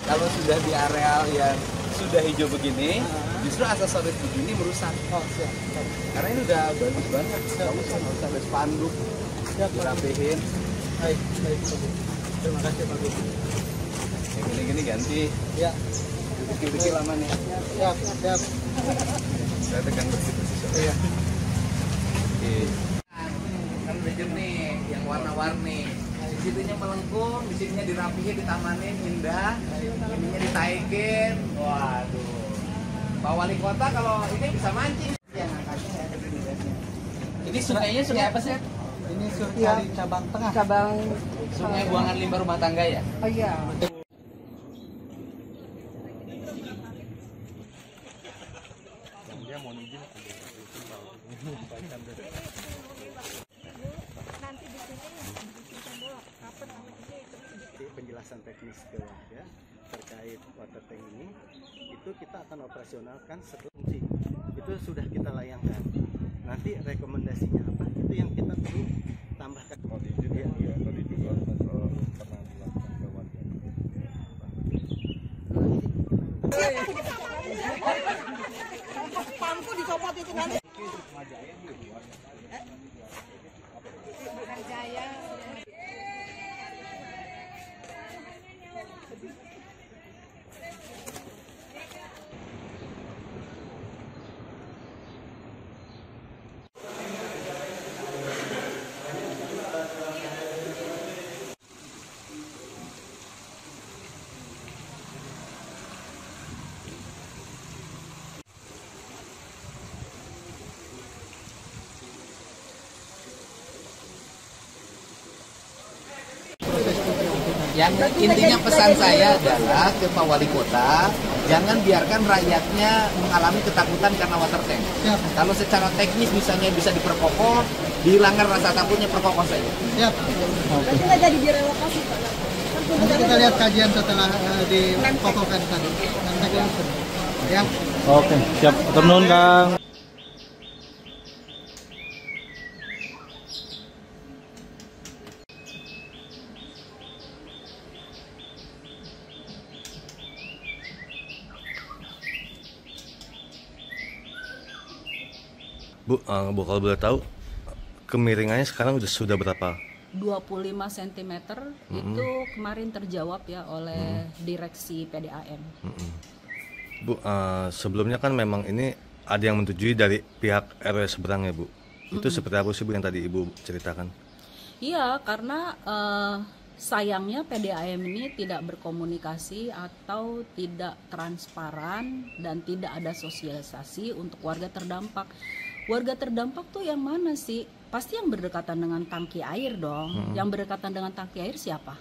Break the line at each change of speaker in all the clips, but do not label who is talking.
Kalau sudah di areal yang sudah hijau begini, justru aksesoris begini merusak.
Oh, siap.
Karena ini udah bagus banget. Bagus, harus ada spanduk, dirapihin.
Baik, baik, Pak. Terima kasih, Pak.
Yang gini-gini ganti.
Ya.
Dikit-dikit lama nih.
Siap, siap.
Saya tekan bersih-bersih.
Iya.
Oke. Kan udah jernih, yang warna-warni. Di situnya melengkung, di sininya dirapihin, ditamanin, indah. Ininya ditaikin. Waduh. Pak Wali Kota kalau ini bisa mancing. Yang angkatnya ada bedanya. Ini sungainya sungai apa sih?
Ini Surkari cabang tengah.
Cabang
Sungai buangan limbah rumah tangga ya?
oh iya.
Penjelasan teknis ke warga terkait water tank ini itu kita akan operasionalkan setelah fungsi itu sudah kita layangkan. Nanti rekomendasinya apa itu yang kita perlu tambahkan.
Tadi juga pernah dilakukan ke warga.
Pampu dicopot itu nanti. Jaya.
Yang intinya pesan saya adalah ke Pak Wali Kota, jangan biarkan rakyatnya mengalami ketakutan karena water tank.
Siap.
Kalau secara teknis misalnya bisa diperkokoh, dihilangkan rasa takutnya, perkokoh saja.
Siap.
Berarti nggak jadi direlokasi, Pak?
Nanti kita lihat kajian setelah dipokokkan tadi. Nanti langsung. Ya.
Oke, siap. Atur nuhun, Kang. Bu, kalau boleh tahu kemiringannya sekarang sudah berapa?
25 cm itu kemarin terjawab ya oleh direksi PDAM.
Bu, sebelumnya kan memang ini ada yang menyetujui dari pihak RW seberang ya Bu. Itu seperti apa sih Bu yang tadi Ibu ceritakan?
Iya, karena sayangnya PDAM ini tidak berkomunikasi atau tidak transparan dan tidak ada sosialisasi untuk warga terdampak. Warga terdampak tuh yang mana sih? Pasti yang berdekatan dengan tangki air dong. Yang berdekatan dengan tangki air siapa?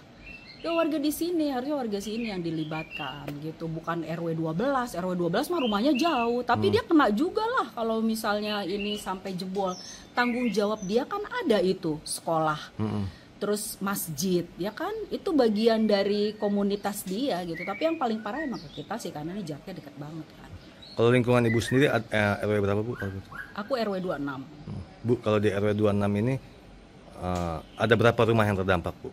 Ya warga di sini, harusnya warga sini yang dilibatkan gitu, bukan RW 12. RW 12 mah rumahnya jauh, tapi dia kena juga lah kalau misalnya ini sampai jebol. Tanggung jawab dia kan ada itu, sekolah. Terus masjid, ya kan? Itu bagian dari komunitas dia gitu. Tapi yang paling parah emang ke kita sih karena ini jaraknya dekat banget kan.
Kalau lingkungan Ibu sendiri RW berapa Bu?
Aku RW 26.
Bu, kalau di RW 26 ini ada berapa rumah yang terdampak Bu?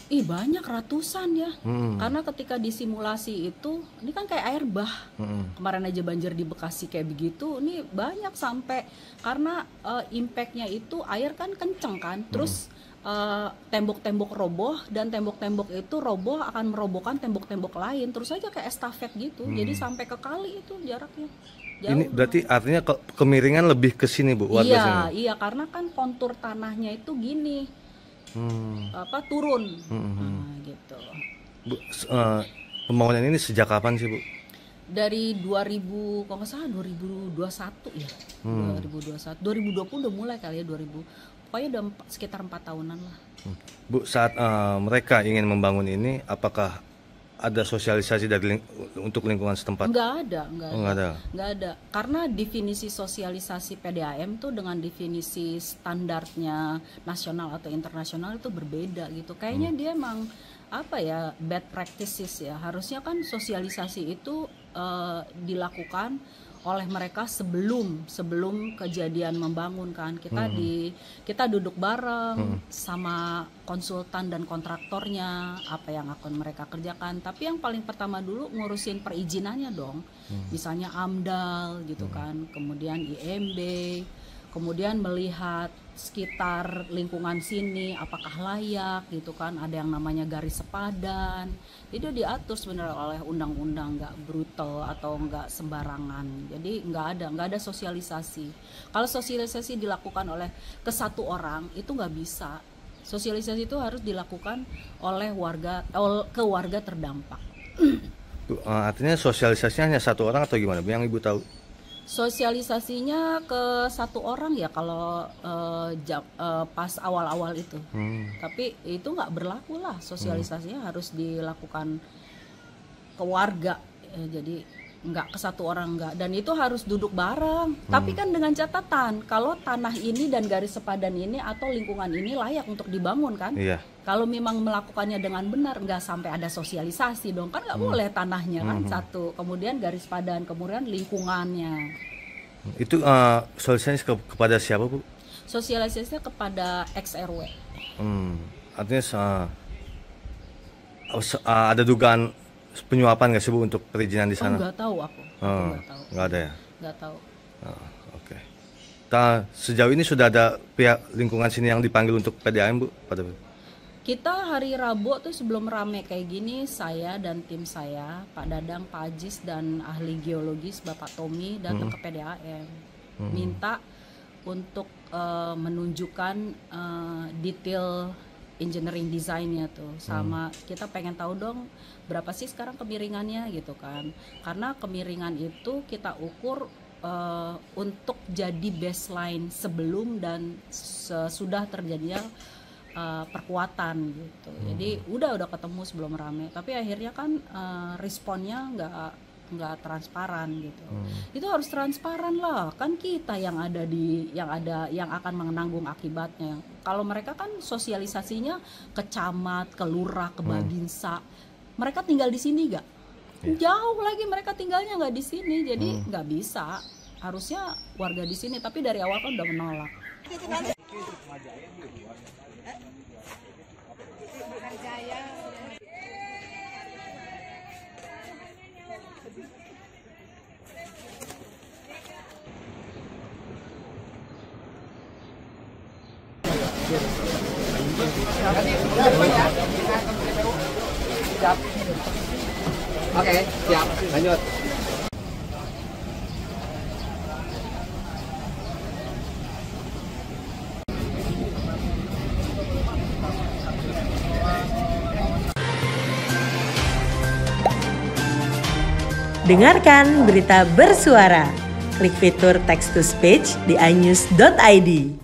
Ih banyak, ratusan ya. Karena ketika disimulasi itu, ini kan kayak air bah. Kemarin aja banjir di Bekasi kayak begitu. Ini banyak sampai karena impactnya itu air kan kenceng kan. Terus tembok-tembok roboh dan tembok-tembok itu roboh akan merobohkan tembok-tembok lain. Terus aja kayak estafet gitu. Jadi sampai ke kali itu jaraknya. Jauh. Ini
berarti artinya kemiringan lebih ke sini Bu, warga sini.
Iya, karena kan kontur tanahnya itu gini. Turun. Gitu.
Bu, pembangunan ini sejak kapan sih Bu?
Dari 2000, kalau nggak salah 2021 ya. 2021, 2020 udah mulai kali ya 2000. Pokoknya udah sekitar 4 tahunan lah.
Bu, saat mereka ingin membangun ini, apakah ada sosialisasi dari untuk lingkungan setempat?
Nggak ada. Karena definisi sosialisasi PDAM tuh dengan definisi standarnya nasional atau internasional itu berbeda gitu. Kayaknya dia emang bad practices ya. Harusnya kan sosialisasi itu dilakukan oleh mereka sebelum kejadian membangun kan. Kita duduk bareng sama konsultan dan kontraktornya, apa yang akan mereka kerjakan. Tapi yang paling pertama dulu ngurusin perizinannya dong. Misalnya AMDAL gitu kan, kemudian IMB, kemudian melihat sekitar lingkungan sini apakah layak gitu kan, ada yang namanya garis sepadan. Itu diatur sebenarnya oleh undang-undang, nggak brutal atau nggak sembarangan. Jadi nggak ada sosialisasi. Kalau sosialisasi dilakukan oleh ke satu orang itu nggak bisa. Sosialisasi itu harus dilakukan oleh ke warga terdampak.
Artinya sosialisasinya hanya satu orang atau gimana yang Ibu tahu?
Sosialisasinya ke satu orang ya kalau pas awal-awal itu. Tapi itu nggak berlaku lah, sosialisasinya harus dilakukan ke warga. Jadi nggak ke satu orang, nggak. Dan itu harus duduk bareng. Tapi kan dengan catatan kalau tanah ini dan garis sepadan ini atau lingkungan ini layak untuk dibangun kan.
Iya.
Kalau memang melakukannya dengan benar, nggak sampai ada sosialisasi dong, kan nggak boleh tanahnya kan satu, kemudian garis padan, kemudian lingkungannya.
Itu sosialisasi kepada siapa, Bu?
Sosialisasinya kepada ex-RW.
Artinya ada dugaan penyuapan nggak sih, Bu, untuk perizinan di sana?
Nggak tahu aku nggak tahu.
Nggak ada ya?
Nggak tahu.
Oke. Sejauh ini sudah ada pihak lingkungan sini yang dipanggil untuk PDAM, Bu?
Kita hari Rabu tuh sebelum rame kayak gini, saya dan tim saya, Pak Dadang, Pak Ajis, dan ahli geologis Bapak Tommy datang ke PDAM. Minta untuk menunjukkan detail engineering desainnya tuh. Sama kita pengen tahu dong berapa sih sekarang kemiringannya gitu kan. Karena kemiringan itu kita ukur untuk jadi baseline sebelum dan sesudah terjadinya perkuatan gitu. Jadi udah ketemu sebelum rame, tapi akhirnya kan responnya nggak transparan gitu. Itu harus transparan lah, kan kita yang akan menanggung akibatnya. Kalau mereka kan sosialisasinya ke camat, ke lurah, ke babinsa, mereka tinggal di sini nggak? Jauh lagi mereka tinggalnya nggak di sini, jadi nggak bisa. Harusnya warga di sini, tapi dari awal kan udah menolak.
Siap. Oke, siap. Lanjut.
Dengarkan berita bersuara. Klik fitur text to speech di inews.id.